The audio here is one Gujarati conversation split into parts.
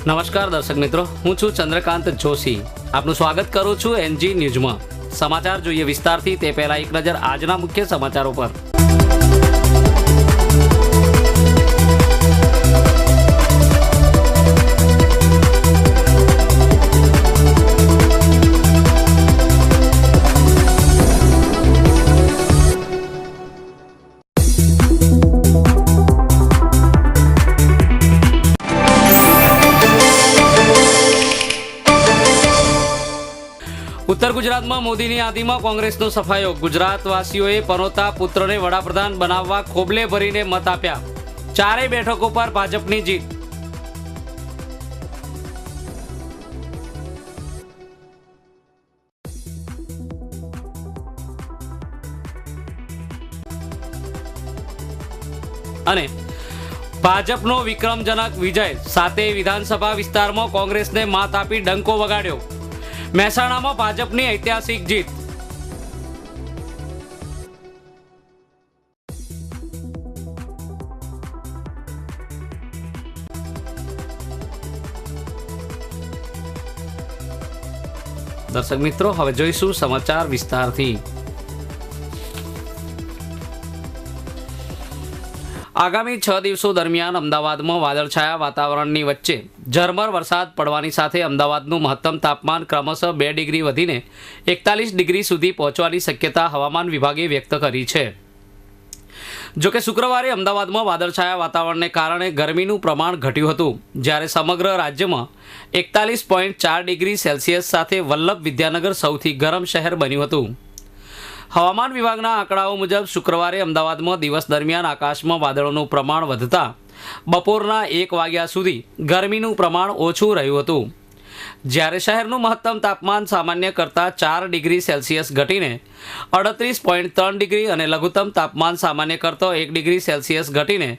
નમસ્કાર દર્શક મિત્રો, હું છું ચંદ્રકાંત જોશી. આપનું સ્વાગત કરું છું એનજી ન્યૂઝમાં. સમાચાર જોઈએ વિસ્તારથી તે પહેલા એક નજર આજના મુખ્ય સમાચારો પર. ઉત્તર ગુજરાતમાં મોદીની યાદીમાં કોંગ્રેસનો સફાયો. ગુજરાતવાસીઓએ પનોતા પુત્રને વડાપ્રધાન બનાવવા ખોબલે ભરીને મત આપ્યા. ચારેય બેઠકો પર ભાજપની જીત. અને ભાજપનો વિક્રમજનક વિજય. સાતેય વિધાનસભા વિસ્તારમાં કોંગ્રેસને માત આપી ડંકો વગાડ્યો. મહેસાણામાં ભાજપની ઐતિહાસિક જીત. દર્શક મિત્રો, હવે જોઈશું સમાચાર વિસ્તારથી. આગામી 6 દિવસો દરમિયાન અમદાવાદમાં વાદળછાયા વાતાવરણની વચ્ચે ઝરમર વરસાદ પડવાની સાથે અમદાવાદનું મહત્તમ તાપમાન ક્રમશઃ 2 ડિગ્રી વધીને 41 ડિગ્રી સુધી પહોંચવાની શક્યતા હવામાન વિભાગે વ્યક્ત કરી છે. જોકે શુક્રવારે અમદાવાદમાં વાદળછાયા વાતાવરણને કારણે ગરમીનું પ્રમાણ ઘટ્યું હતું, જ્યારે સમગ્ર રાજ્યમાં 41.4 ડિગ્રી સેલ્સિયસ સાથે વલ્લભ વિદ્યાનગર સૌથી ગરમ શહેર બન્યું હતું. હવામાન વિભાગના આંકડાઓ મુજબ શુક્રવારે અમદાવાદમાં દિવસ દરમિયાન આકાશમાં વાદળોનું પ્રમાણ વધતા બપોરના 1 વાગ્યા સુધી ગરમીનું પ્રમાણ ઓછું રહ્યું હતું, જ્યારે શહેરનું મહત્તમ તાપમાન સામાન્ય કરતાં 4 ડિગ્રી સેલ્સિયસ ઘટીને 38.3 ડિગ્રી અને લઘુત્તમ તાપમાન સામાન્ય કરતાં 1 ડિગ્રી સેલ્સિયસ ઘટીને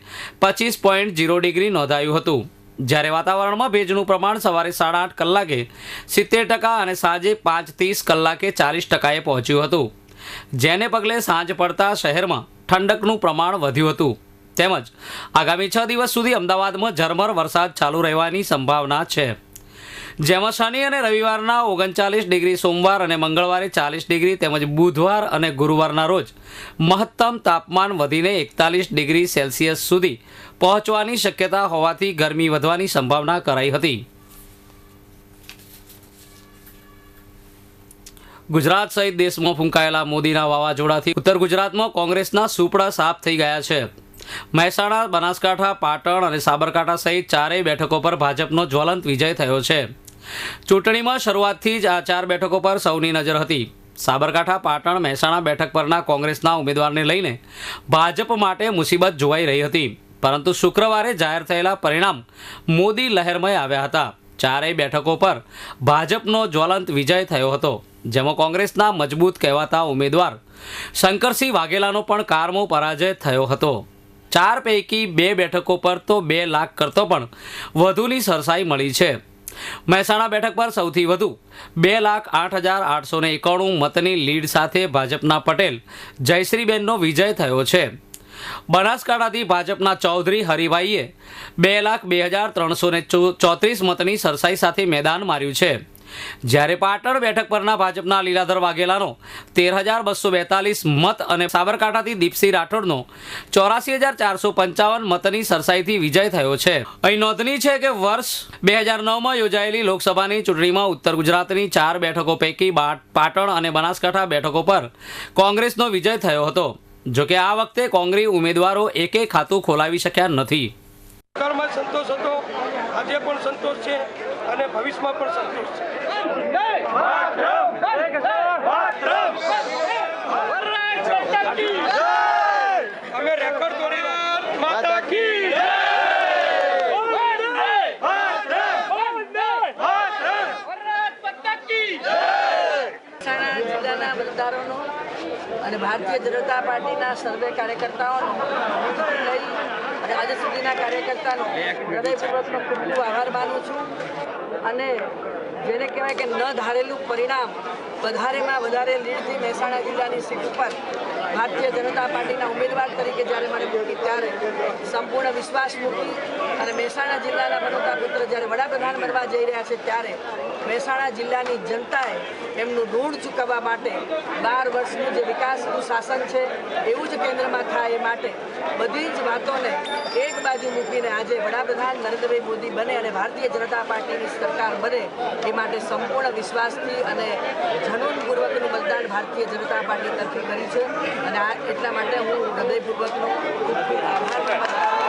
25.0 ડિગ્રી નોંધાયું હતું. જ્યારે વાતાવરણમાં ભેજનું પ્રમાણ સવારે 8:30 કલાકે 70% અને સાંજે 5:30 કલાકે 40%એ પહોંચ્યું હતું, જેને પગલે સાંજ પડતા શહેરમાં ઠંડકનું પ્રમાણ વધ્યું હતું. તેમજ આગામી 6 દિવસ સુધી અમદાવાદમાં ઝરમર વરસાદ ચાલુ રહેવાની સંભાવના છે, જેમાં શનિ અને રવિવારના 39 ડિગ્રી, સોમવાર અને મંગળવારે 40 ડિગ્રી તેમજ બુધવાર અને ગુરુવારના રોજ મહત્તમ તાપમાન વધીને 41 ડિગ્રી સેલ્સિયસ સુધી પહોંચવાની શક્યતા હોવાથી ગરમી વધવાની સંભાવના કરાઈ હતી. ગુજરાત સહિત દેશમાં ફૂંકાયેલા મોદીના વાવાઝોડાથી ઉત્તર ગુજરાતમાં કોંગ્રેસના સુપડા સાફ થઈ ગયા છે. મહેસાણા, બનાસકાંઠા, પાટણ અને સાબરકાંઠા સહિત ચારેય બેઠકો પર ભાજપનો જ્વલંત વિજય થયો છે. ચૂંટણીમાં શરૂઆતથી જ આ 4 બેઠકો પર સૌની નજર હતી. સાબરકાંઠા, પાટણ, મહેસાણા બેઠક પરના કોંગ્રેસના ઉમેદવારને લઈને ભાજપ માટે મુસીબત જોવાઈ રહી હતી, પરંતુ શુક્રવારે જાહેર થયેલા પરિણામ મોદી લહેરમય આવ્યા હતા. ચારેય બેઠકો પર ભાજપનો જ્વલંત વિજય થયો હતો, જેમાં કોંગ્રેસના મજબૂત કહેવાતા ઉમેદવાર શંકરસિંહ વાઘેલાનો પણ કારમો પરાજય થયો હતો. 4 પૈકી 2 બેઠકો પર તો 2 લાખ કરતો પણ વધુની સરસાઈ મળી છે. મહેસાણા બેઠક પર સૌથી વધુ 2,08,891 મતની લીડ સાથે ભાજપના પટેલ જયશ્રીબેનનો વિજય થયો છે. બનાસકાંઠાથી ભાજપના ચૌધરી હરિભાઈએ 2,02,334 મતની સરસાઈ સાથે મેદાન માર્યું છે, જ્યારે પાટણ બેઠક પરના ભાજપના લીલાધર વાઘેલાનો 13,242 મત અને સાબરકાંઠાથી દીપસિંહ રાઠોડનો 84,455 મતની સરસાઈથી વિજય થયો છે. અહીં નોંધની છે કે વર્ષ 2009માં યોજાયેલી લોકસભાની ચૂંટણીમાં ઉત્તર ગુજરાતની 4 બેઠકો પૈકી પાટણ અને બનાસકાંઠા બેઠકો પર કોંગ્રેસનો વિજય થયો હતો. જોકે આ વખતે કોંગ્રેસ ઉમેદવારો એકે ખાતું ખોલાવી શક્યા નથી. સંતોષ હતો, આજે પણ સંતોષ છે અને ભવિષ્યમાં પણ સંતોષ છે. અમે રેકોર્ડ તોડ્યા. માતા કી જય. જિલ્લાના મતદારોનો અને ભારતીય જનતા પાર્ટીના સર્વે કાર્યકર્તાઓનો લઈ અને આજે સુધીના કાર્યકર્તાનો હૃદયપૂર્વકનો ખૂબ ખૂબ આભાર માનું છું. અને જેને કહેવાય કે ન ધારેલું પરિણામ વધારેમાં વધારે લીડથી મહેસાણા જિલ્લાની સીટ ઉપર ભારતીય જનતા પાર્ટીના ઉમેદવાર તરીકે જ્યારે મને મૂકી ત્યારે સંપૂર્ણ વિશ્વાસ મૂકી અને મહેસાણા જિલ્લાના બનોતા પુત્ર જ્યારે વડાપ્રધાન બનવા જઈ રહ્યા છે ત્યારે મહેસાણા જિલ્લાની જનતાએ એમનું ઋણ ચૂકવવા માટે 12 વર્ષનું જે વિકાસનું શાસન છે એવું જ કેન્દ્રમાં થાય એ માટે બધી જ વાતોને એક બાજુ મૂકીને આજે વડાપ્રધાન નરેન્દ્રભાઈ મોદી બને અને ભારતીય જનતા પાર્ટીની સરકાર બને એ માટે સંપૂર્ણ વિશ્વાસથી અને જનૂનપૂર્વકનું મતદાન ભારતીય જનતા પાર્ટી તરફી કરી છે અને આ એટલા માટે હું હૃદયપૂર્વકનો ખૂબ ખૂબ આભાર માનું છું.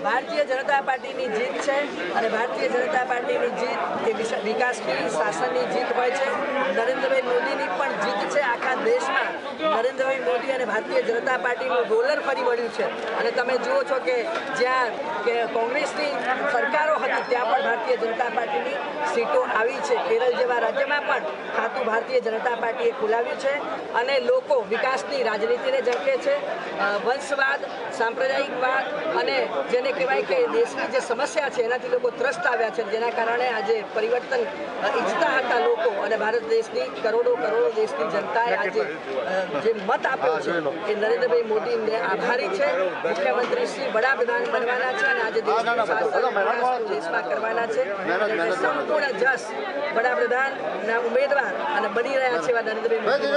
ભારતીય જનતા પાર્ટીની જીત છે અને ભારતીય જનતા પાર્ટીની જીત એ વિકાસની શાસનની જીત હોય છે. નરેન્દ્રભાઈ મોદીની પણ જીત છે. આખા દેશમાં નરેન્દ્રભાઈ મોદી અને ભારતીય જનતા પાર્ટીનું રોલર ફરી વળ્યું છે અને તમે જુઓ છો કે જ્યાં કે કોંગ્રેસની સરકારો હતી ત્યાં પણ ભારતીય જનતા પાર્ટીની સીટો આવી છે. કેરળ જેવા રાજ્યમાં પણ ખાતું ભારતીય જનતા પાર્ટીએ ખોલાવ્યું છે અને લોકો વિકાસની રાજનીતિને ઝંકે છે. વંશવાદ, સાંપ્રદાયિકવાદ અને જેને કહેવાય કે દેશની જે સમસ્યા છે એનાથી લોકો ત્રસ્ત આવ્યા છે, જેના કારણે આજે પરિવર્તન ઈચ્છતા હતા લોકો અને ભારત દેશની કરોડો દેશની જનતાએ આજે જે મત આપ્યો છે એ નરેન્દ્રભાઈ મોદીને આભારી છે. મુખ્યમંત્રી શ્રી વડાપ્રધાન બનવાના છે અને આજે દેશનું શાસન દેશમાં કરવાના છે. સંપૂર્ણ જસ વડાપ્રધાનના ઉમેદવાર અને બની રહ્યા છે એવા નરેન્દ્રભાઈ મોદી.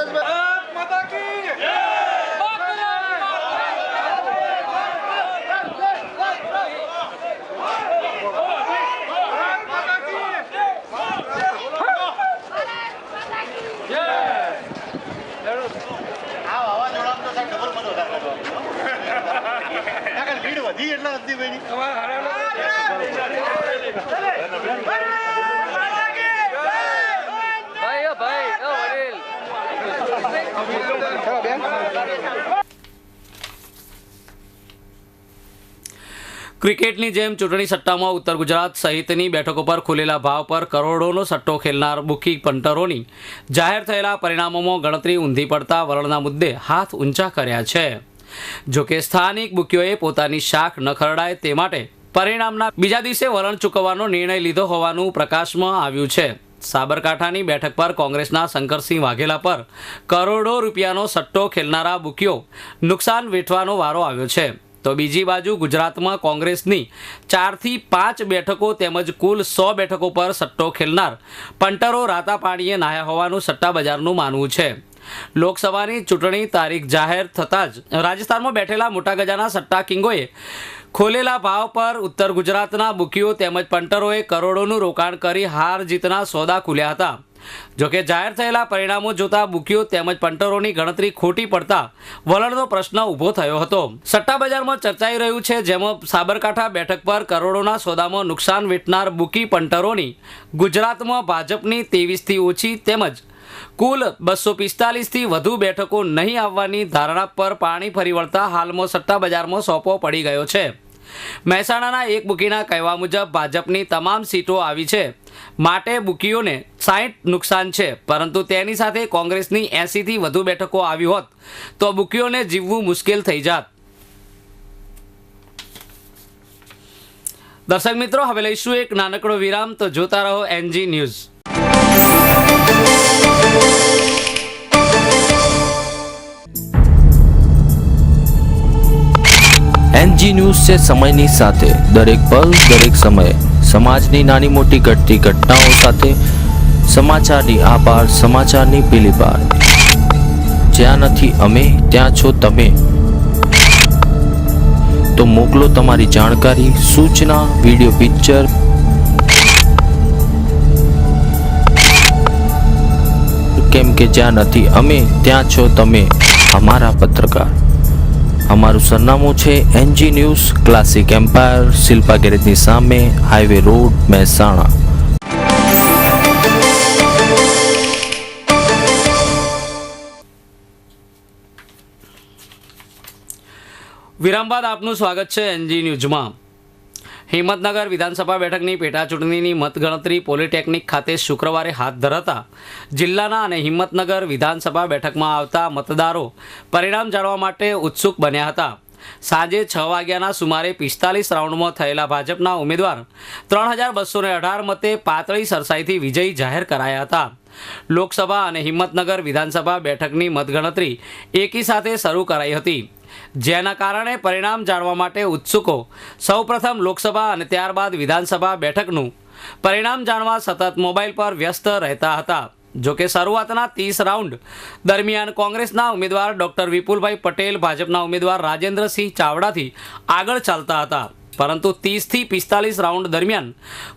ક્રિકેટની જેમ ચૂંટણી સટ્ટામાં ઉત્તર ગુજરાત સહિતની બેઠકો પર ખુલેલા ભાવ પર કરોડોનો સટ્ટો ખેલનાર બુકી પંટરોની જાહેર થયેલા પરિણામોમાં ગણતરી ઊંધી પડતા વલણના મુદ્દે હાથ ઊંચા કર્યા છે. જોકે સ્થાનિક બુકીઓએ પોતાની શાખ ન ખરડાય તે માટે પરિણામના બીજા દિવસે વલણ ચૂકવવાનો નિર્ણય લીધો હોવાનું પ્રકાશમાં આવ્યું છે. સાબરકાંઠાની બેઠક પર કોંગ્રેસના શંકરસિંહ વાઘેલા પર કરોડો રૂપિયાનો સટ્ટો ખેલનારા બુકીઓ નુકસાન વેઠવાનો વારો આવ્યો છે. તો બીજી બાજુ ગુજરાતમાં કોંગ્રેસની 4 થી 5 બેઠકો તેમજ કુલ 100 બેઠકો પર સટ્ટો ખેલનાર પંટરો રાતા પાણીએ નાહ્યા હોવાનું સટ્ટા બજારનું માનવું છે. લોકસભાની ચૂંટણી તારીખ જાહેર થતાં જ રાજસ્થાનમાં બેઠેલા મોટા ગજાના સટ્ટા કિંગોએ ખોલેલા ભાવ પર ઉત્તર ગુજરાતના બુકીઓ તેમજ પંટરોએ કરોડોનું રોકાણ કરી હાર જીતના સોદા ખુલ્યા હતા. જોકે જાહેર થયેલા પરિણામો જોતા બુકીઓ તેમજ પંટરોની ગણતરી ખોટી પડતા વલણનો પ્રશ્ન ઊભો થયો હતો. સટ્ટા બજારમાં ચર્ચાઈ રહ્યું છે જેમાં સાબરકાંઠા બેઠક પર કરોડોના સોદામાં નુકસાન વેઠનાર બુકી પંટરોની ગુજરાતમાં ભાજપની 23 થી ઓછી તેમજ કુલ 245 થી વધુ બેઠકો નહીં આવવાની ધારણા પર પાણી ફરી વળતા હાલમાં સટ્ટા બજારમાં સોંપો પડી ગયો છે. મહેસાણાના એક બુકીના કહેવા મુજબ ભાજપની તમામ સીટો આવી છે માટે બુકીઓને 60 નુકસાન છે, પરંતુ તેની સાથે કોંગ્રેસની 80 થી વધુ બેઠકો આવી હોત તો બુકીઓને જીવવું મુશ્કેલ થઈ જાત. દર્શક મિત્રો, હવે લઈશું એક નાનકડો વિરામ, તો જોતા રહો NG ન્યૂઝ. NG ન્યૂઝ છે સમયની સાથે દરેક પલ દરેક સમયે સમાજની નાની મોટી ઘટતી ઘટનાઓ સાથે સમાચારની આ પાર સમાચારની પેલી પાર. જ્યાં નથી અમે ત્યાં છો તમે. તો મોકલો તમારી જાણકારી, સૂચના, વિડીયો, પિક્ચર કેમ કે જ્યાં નથી અમે ત્યાં છો તમે, અમારા પત્રકાર. અમારું સરનામું છે NG news, classic empire, Shilpa ગેરેજની સામે, હાઈવે રોડ, મહેસાણા. વિરામ બાદ આપનું સ્વાગત છે NG ન્યૂઝમાં. હિંમતનગર વિધાનસભા બેઠકની પેટા ચૂંટણીની મતગણતરી પોલિટેકનિક ખાતે શુક્રવારે હાથ ધરાતા જિલ્લાના અને હિંમતનગર વિધાનસભા બેઠકમાં આવતા મતદારો પરિણામ જાણવા માટે ઉત્સુક બન્યા હતા. સાંજે 6 વાગ્યાના સુમારે 45 રાઉન્ડમાં થયેલા ભાજપના ઉમેદવાર 3218 મતે પાતળી સરસાઈથી વિજયી જાહેર કરાયા હતા. લોકસભા અને હિંમતનગર વિધાનસભા બેઠકની મતગણતરી એકી સાથે શરૂ કરાઈ હતી, જેના કારણે પરિણામ જાણવા માટે ઉત્સુકો સૌપ્રથમ લોકસભા અને ત્યારબાદ વિધાનસભા બેઠકનું પરિણામ જાણવા સતત મોબાઈલ પર વ્યસ્ત રહેતા હતા. જોકે શરૂઆતના 30 રાઉન્ડ દરમિયાન કોંગ્રેસના ઉમેદવાર ડોક્ટર વિપુલભાઈ પટેલ ભાજપના ઉમેદવાર રાજેન્દ્રસિંહ ચાવડાથી આગળ ચાલતા હતા, પરંતુ 30થી 45 રાઉન્ડ દરમિયાન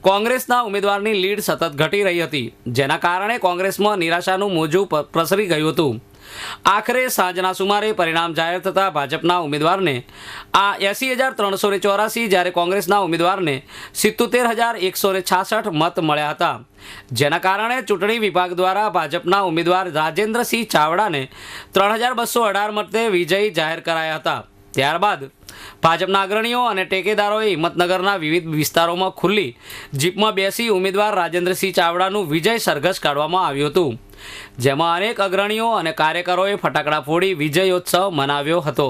કોંગ્રેસના ઉમેદવારની લીડ સતત ઘટી રહી હતી, જેના કારણે કોંગ્રેસમાં નિરાશાનું મોજું પ્રસરી ગયું હતું. આખરે સાંજના સુમારે પરિણામ જાહેર થતાં ભાજપના ઉમેદવારને 80,384 જ્યારે કોંગ્રેસના ઉમેદવારને 77,166 મત મળ્યા હતા, જેના કારણે ચૂંટણી વિભાગ દ્વારા ભાજપના ઉમેદવાર રાજેન્દ્રસિંહ ચાવડાને 3,218 મતે વિજયી જાહેર કરાયા હતા. ત્યારબાદ ભાજપના અગ્રણીઓ અને ટેકેદારોએ હિંમતનગરના વિવિધ વિસ્તારોમાં ખુલ્લી જીપમાં બેસી ઉમેદવાર રાજેન્દ્રસિંહ ચાવડાનું વિજય સરઘસ કાઢવામાં આવ્યું હતું, જેમાં અનેક અગ્રણીઓ અને કાર્યકરોએ ફટાકડા ફોડી વિજયોત્સવ મનાવ્યો હતો.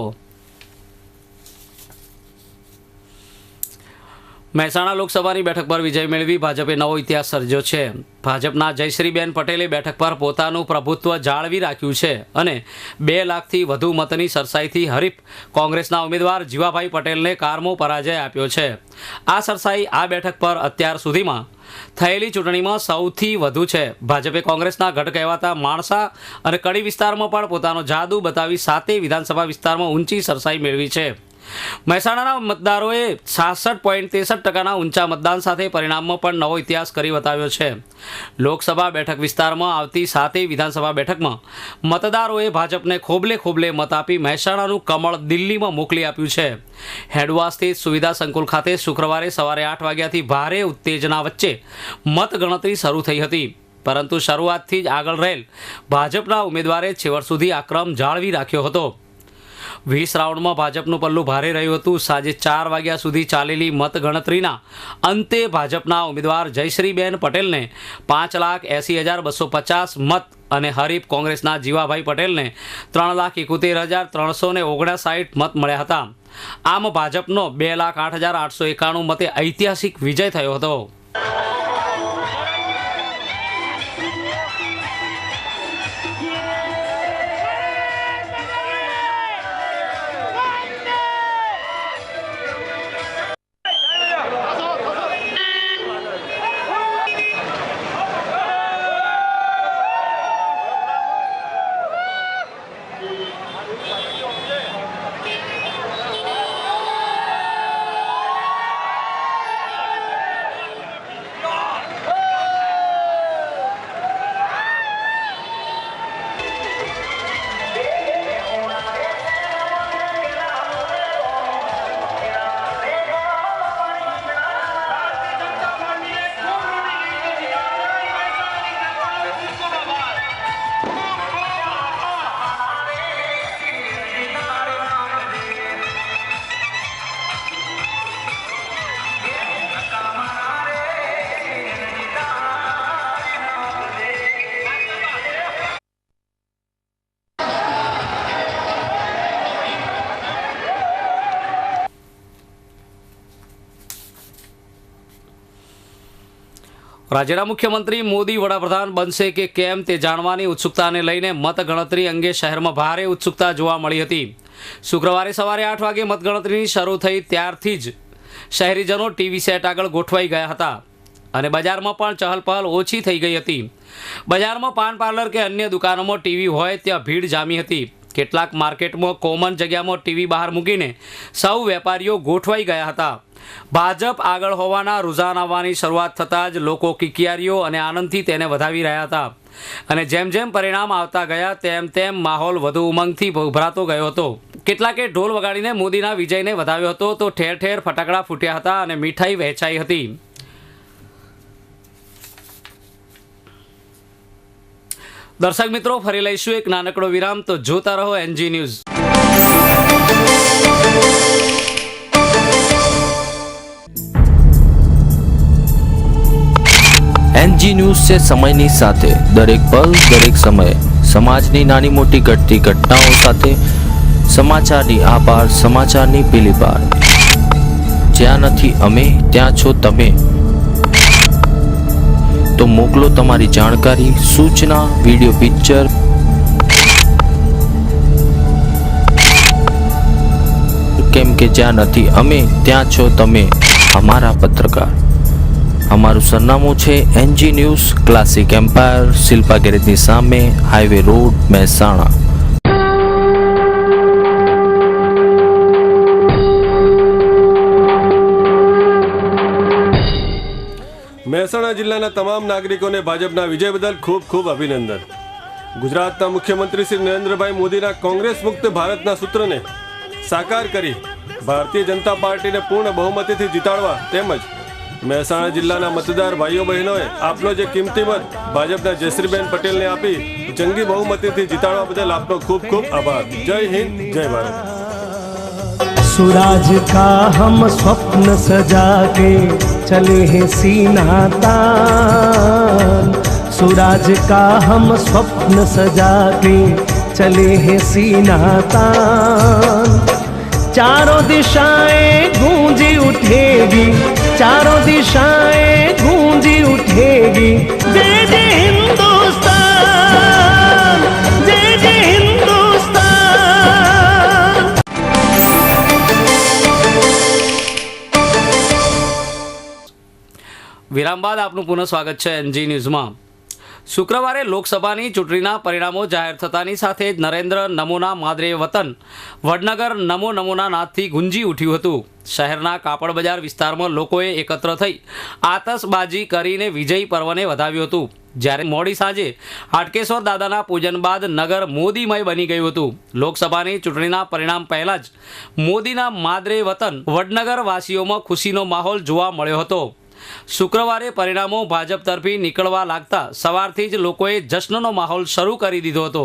મહેસાણા લોકસભાની બેઠક પર વિજય મેળવી ભાજપે નવો ઇતિહાસ સર્જ્યો છે. ભાજપના જયશ્રીબેન પટેલે બેઠક પર પોતાનું પ્રભુત્વ જાળવી રાખ્યું છે અને 2 લાખથી વધુ મતની સરસાઈથી હરીફ કોંગ્રેસના ઉમેદવાર જીવાભાઈ પટેલને કારમો પરાજય આપ્યો છે. આ સરસાઈ આ બેઠક પર અત્યાર સુધીમાં થયેલી ચૂંટણીમાં સૌથી વધુ છે. ભાજપે કોંગ્રેસના ગઢ કહેવાતા માણસા અને કડી વિસ્તારમાં પણ પોતાનો જાદુ બતાવી 7 વિધાનસભા વિસ્તારમાં ઊંચી સરસાઈ મેળવી છે. મહેસાણાના મતદારોએ 66.63% ઊંચા મતદાન સાથે પરિણામમાં પણ નવો ઇતિહાસ કરી બતાવ્યો છે. લોકસભા બેઠક વિસ્તારમાં આવતી 7 વિધાનસભા બેઠકમાં મતદારોએ ભાજપને ખોબલે ખોબલે મત આપી મહેસાણાનું કમળ દિલ્હીમાં મોકલી આપ્યું છે. હેડવા સ્થિત સુવિધા સંકુલ ખાતે શુક્રવારે સવારે 8 વાગ્યાથી ભારે ઉત્તેજના વચ્ચે મતગણતરી શરૂ થઈ હતી, પરંતુ શરૂઆતથી જ આગળ રહેલ ભાજપના ઉમેદવારે છેવટ સુધી આ ક્રમ જાળવી રાખ્યો હતો. 20 રાઉન્ડમાં ભાજપનું પલ્લું ભારે રહ્યું હતું. સાંજે 4 વાગ્યા સુધી ચાલેલી મતગણતરીના અંતે ભાજપના ઉમેદવાર જયશ્રીબેન પટેલને 5,80,250 મત અને હરીફ કોંગ્રેસના જીવાભાઈ પટેલને 3,71,359 મત મળ્યા હતા. આમ ભાજપનો 2,08,891 મતે ઐતિહાસિક વિજય થયો હતો. રાજ્યના મુખ્યમંત્રી મોદી વડાપ્રધાન બનશે કે કેમ તે જાણવાની ઉત્સુકતાને લઈને મતગણતરી અંગે શહેરમાં ભારે ઉત્સુકતા જોવા મળી હતી. શુક્રવારે સવારે 8 વાગે મતગણતરી શરૂ થઈ ત્યારથી જ શહેરીજનો ટીવી સેટ આગળ ગોઠવાઈ ગયા હતા અને બજારમાં પણ ચહલપહલ ઓછી થઈ ગઈ હતી. બજારમાં પાન પાર્લર કે અન્ય દુકાનોમાં ટીવી હોય ત્યાં ભીડ જામી હતી. કેટલાક માર્કેટમાં કોમન જગ્યામાં ટીવી બહાર મૂકીને સૌ વેપારીઓ ગોઠવાઈ ગયા હતા. ભાજપ આગળ હોવાના રુઝાન આવવાની શરૂઆત થતાં જ લોકો કિકિયારીઓ અને આનંદથી તેને વધાવી રહ્યા હતા અને જેમ જેમ પરિણામ આવતા ગયા તેમ તેમ માહોલ વધુ ઉમંગથી ઉભરાતો ગયો હતો. કેટલાકે ઢોલ વગાડીને મોદીના વિજયને વધાવ્યો હતો તો ઠેર ઠેર ફટાકડા ફૂટ્યા હતા અને મીઠાઈ વહેંચાઈ હતી. દર્શક મિત્રો, ફરી લઈશું એક નાનકડો વિરામ, તો જોતા રહો એનજી ન્યૂઝ. એનજી ન્યૂઝ છે સમયની સાથે દરેક પલ દરેક સમયે સમાજની નાની મોટી ઘટતી ઘટનાઓ સાથે સમાચારની આ પાર સમાચારની પેલી પાર. જ્યાં નથી અમે ત્યાં છો તમે. તો મોકલો તમારી જાણકારી, સૂચના, વિડીયો, પિક્ચર કેમ કે જ્યાં નથી અમે ત્યાં છો તમે, અમારા પત્રકાર. અમારું સરનામું છે NG news, classic empire, Shilpa ગેરેજની સામે, હાઈવે રોડ, મહેસાણા. મહેસાણા જિલ્લાના તમામ નાગરિકોને ભાજપના વિજય બદલ ખૂબ ખૂબ અભિનંદન. ગુજરાતના મુખ્યમંત્રી શ્રી નરેન્દ્રભાઈ મોદીના કોંગ્રેસ મુક્ત ભારતના સૂત્રને સાકાર કરી ભારતીય જનતા પાર્ટીને પૂર્ણ બહુમતીથી જીતાડવા તેમજ મહેસાણા જિલ્લાના મતદાર ભાઈઓ બહેનોએ આપનો જે કિંમતી મત ભાજપના જયશ્રીબેન પટેલને આપી જંગી બહુમતીથી જીતાડવા બદલ આપનો ખૂબ ખૂબ આભાર. જય હિન્દ, જય ભારત. सुराज का हम स्वप्न सजा के चले हैं सीना तान. सुराज का हम स्वप्न सजा के चले हैं सीना तान. चारों दिशाएं गूंजी उठेगी, चारों दिशाएं गूंजी उठेगी. जय जय हिंदुस्तान, जय जय हिंदुस्तान. વિરામ બાદ આપનું પુનઃ સ્વાગત છે NG ન્યૂઝમાં. શુક્રવારે લોકસભાની ચૂંટણીના પરિણામો જાહેર થતાની સાથે જ નરેન્દ્ર નમોના માદરે વતન વડનગર નમો નમોના નાદથી ગુંજી ઉઠ્યું હતું. શહેરના કાપડ બજાર વિસ્તારમાં લોકોએ એકત્ર થઈ આતશબાજી કરીને વિજય પર્વને વધાવ્યું હતું. જ્યારે મોડી સાંજે હાટકેશ્વર દાદાના પૂજન બાદ નગર મોદીમય બની ગયું હતું. લોકસભાની ચૂંટણીના પરિણામ પહેલાં જ મોદીના માદરે વતન વડનગર વાસીઓમાં ખુશીનો માહોલ જોવા મળ્યો હતો. શુક્રવારે પરિણામો ભાજપ તરફી નીકળવા લાગતા સવારથી જ લોકોએ જશ્નનો માહોલ શરૂ કરી દીધો હતો.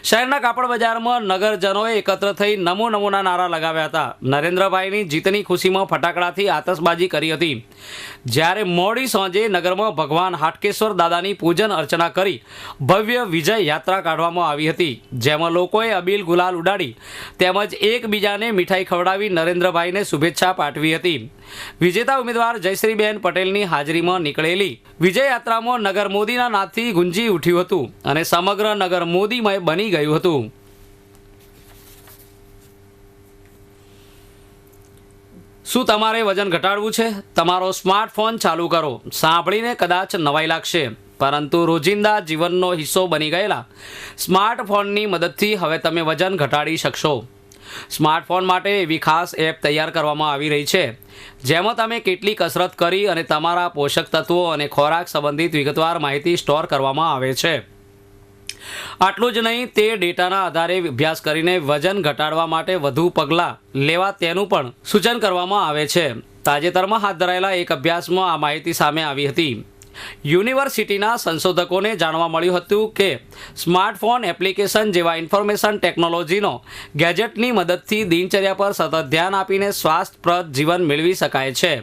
શહેરના કાપડ બજારમાં નગરજનોએ એકત્ર થઈ નમો નમોના નારા લગાવ્યા હતા. નરેન્દ્રભાઈની જીતની ખુશીમાં ફટાકડાથી આતશબાજી કરી હતી. જ્યારે મોડી સાંજે નગરમાં ભગવાન હાટકેશ્વર દાદાની પૂજન અર્ચના કરી ભવ્ય વિજય યાત્રા કાઢવામાં આવી હતી. જેમાં લોકોએ અબીલ ગુલાલ ઉડાડી તેમજ એકબીજાને મીઠાઈ ખવડાવી નરેન્દ્રભાઈને શુભેચ્છા પાઠવી હતી. વિજેતા ઉમેદવાર જયશ્રીબેન પટેલની હાજરીમાં નીકળેલી વિજય યાત્રામાં નગર મોદીના નાદથી ગુંજી ઉઠ્યું હતું અને સમગ્ર નગર મોદીમય બની ગયું હતું. શું તમારે વજન ઘટાડવું છે? તમારો સ્માર્ટફોન ચાલુ કરો. સાંભળીને કદાચ નવાઈ લાગશે, પરંતુ રોજિંદા જીવનનો હિસ્સો બની ગયેલા સ્માર્ટફોનની મદદથી હવે તમે વજન ઘટાડી શકશો. સ્માર્ટફોન માટે એવી ખાસ એપ તૈયાર કરવામાં આવી રહી છે જેમાં તમે કેટલી કસરત કરી અને તમારા પોષક તત્વો અને ખોરાક સંબંધિત વિગતવાર માહિતી સ્ટોર કરવામાં આવે છે. આટલું જ નહીં, તે ડેટાના આધારે અભ્યાસ કરીને વજન ઘટાડવા માટે વધુ પગલાં લેવા તેનું પણ સૂચન કરવામાં આવે છે. તાજેતરમાં હાથ ધરાયેલા એક અભ્યાસમાં આ માહિતી સામે આવી હતી. યુનિવર્સિટીના સંશોધકોને જાણવા મળ્યું હતું કે સ્માર્ટફોન એપ્લિકેશન જેવા ઇન્ફોર્મેશન ટેકનોલોજીનો ગેજેટની મદદથી દિનચર્યા પર સતત ધ્યાન આપીને સ્વાસ્થ્યપ્રદ જીવન મેળવી શકાય છે.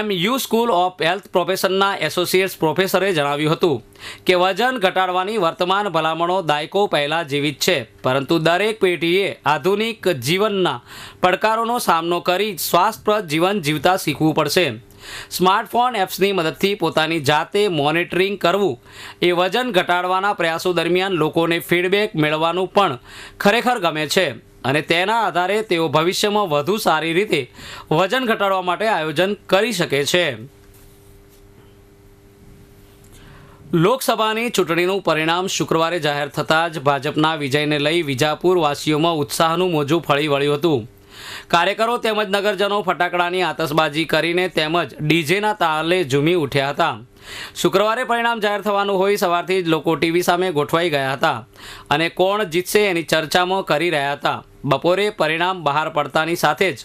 MU સ્કૂલ ઓફ હેલ્થ પ્રોફેશનના એસોસિએટ પ્રોફેસરે જણાવ્યું હતું કે વજન ઘટાડવાની વર્તમાન ભલામણો દાયકો પહેલાં જેવી જ છે, પરંતુ દરેક પેઢીએ આધુનિક જીવનના પડકારોનો સામનો કરી સ્વાસ્થ્યપ્રદ જીવન જીવતા શીખવું પડશે. સ્માર્ટફોન એપ્સની મદદથી પોતાની જાતે મોનિટરિંગ કરવું એ વજન ઘટાડવાના પ્રયાસો દરમિયાન લોકોને ફીડબેક મેળવવાનું પણ ખરેખર ગમે છે અને તેના આધારે તેઓ ભવિષ્યમાં વધુ સારી રીતે વજન ઘટાડવા માટે આયોજન કરી શકે છે. લોકસભાની ચૂંટણીનું પરિણામ શુક્રવારે જાહેર થતાં જ ભાજપના વિજયને લઈ વિજાપુર વાસીઓમાં ઉત્સાહનું મોજું ફળી વળ્યું હતું. કાર્યકરો તેમજ નગરજનો ફટાકડાની આતશબાજી કરીને તેમજ ડીજેના તાલે ઝૂમી ઉઠ્યા હતા. શુક્રવારે પરિણામ જાહેર થવાનું હોય સવારથી જ લોકો ટીવી સામે ગોઠવાઈ ગયા હતા અને કોણ જીતશે એની ચર્ચામાં કરી રહ્યા હતા. બપોરે પરિણામ બહાર પડતાની સાથે જ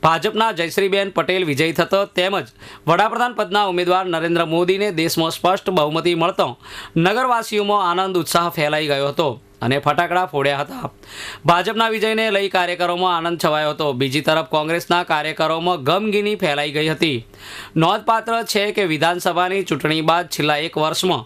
ભાજપના જયશ્રીબેન પટેલ વિજયી થતો તેમજ વડાપ્રધાન પદના ઉમેદવાર નરેન્દ્ર મોદીને દેશમાં સ્પષ્ટ બહુમતી મળતો નગરવાસીઓમાં આનંદ ઉત્સાહ ફેલાઈ ગયો હતો. અને ફટાકડા ફોડ્યા હતા. ભાજપના વિજયને લઈ કાર્યકરોમાં આનંદ છવાયો હતો. બીજી તરફ કોંગ્રેસના કાર્યકરોમાં ગમગીની ફેલાઈ ગઈ હતી. નોંધપાત્ર છે કે વિધાનસભાની ચૂંટણી બાદ છેલ્લા 1 વર્ષમાં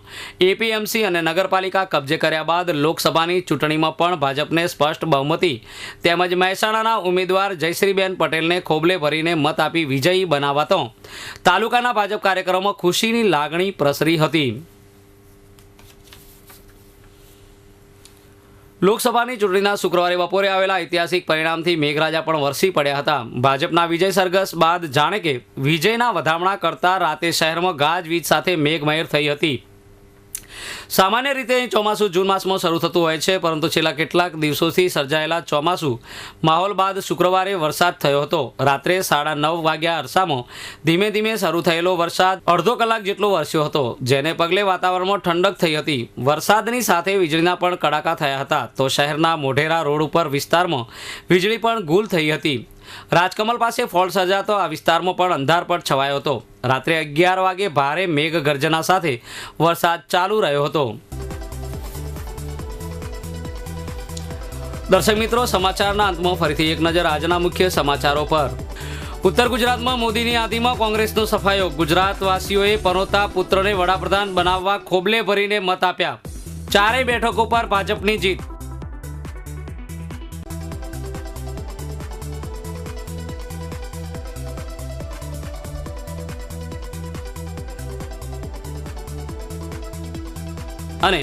એપીએમસી અને નગરપાલિકા કબજે કર્યા બાદ લોકસભાની ચૂંટણીમાં પણ ભાજપને સ્પષ્ટ બહુમતી તેમજ મહેસાણાના ઉમેદવાર જયશ્રીબેન પટેલને ખોબલે ભરીને મત આપી વિજયી બનાવાતો તાલુકાના ભાજપ કાર્યકરોમાં ખુશીની લાગણી પ્રસરી હતી. લોકસભાની ચૂંટણીના શુક્રવારે બપોરે આવેલા ઐતિહાસિક પરિણામથી મેઘરાજા પણ વરસી પડ્યા હતા. ભાજપના વિજય સરઘસ બાદ જાણે કે વિજયના વધામણા કરતા રાતે શહેરમાં ગાજવીજ સાથે મેઘમહેર થઈ હતી. સામાન્ય રીતે ચોમાસું જૂન માસમાં શરૂ થતું હોય છે, પરંતુ છેલ્લા કેટલાક દિવસોથી સર્જાયેલા ચોમાસું માહોલ બાદ શુક્રવારે વરસાદ થયો હતો. રાત્રે 9:30 વાગ્યા અરસામાં ધીમે ધીમે શરૂ થયેલો વરસાદ અડધો કલાક જેટલો વરસ્યો હતો, જેને પગલે વાતાવરણમાં ઠંડક થઈ હતી. વરસાદની સાથે વીજળીના પણ કડાકા થયા હતા. તો શહેરના મોઢેરા રોડ ઉપર વિસ્તારમાં વીજળી પણ ગુલ થઈ હતી. રાજકમલ પાસે ફોલ્ટ સર્જાતો આ વિસ્તારમાં પણ અંધારપટ છવાયો હતો. રાત્રે 11 વાગે ભારે મેઘ ગર્જના સાથે વરસાદ ચાલુ રહ્યો હતો. દર્શક મિત્રો, સમાચારના અંતમાં ફરીથી એક નજર આજના મુખ્ય સમાચારો પર. ઉત્તર ગુજરાતમાં મોદીની યાદીમાં કોંગ્રેસનો સફાયો. ગુજરાતવાસીઓએ પનોતા પુત્રને વડાપ્રધાન બનાવવા ખોબલે ભરીને મત આપ્યા. 4 બેઠકો પર ભાજપની જીત. અને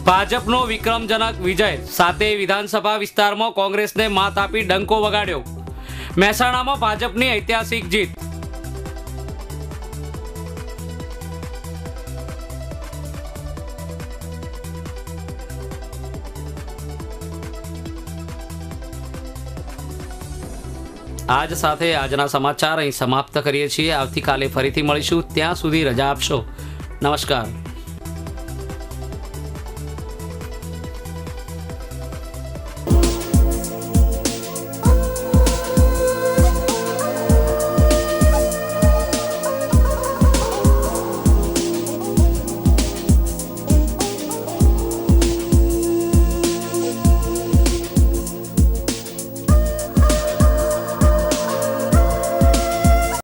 ભાજપનો વિક્રમજનક વિજય સાથે વિધાનસભા વિસ્તારમાં કોંગ્રેસને માત આપી ડંકો વગાડ્યો. મહેસાણામાં ભાજપની ઐતિહાસિક જીત. આજ સાથે આજના સમાચાર અહીં સમાપ્ત કરીએ છીએ. આવતીકાલે ફરીથી મળીશું. ત્યાં સુધી રજા આપશો. નમસ્કાર.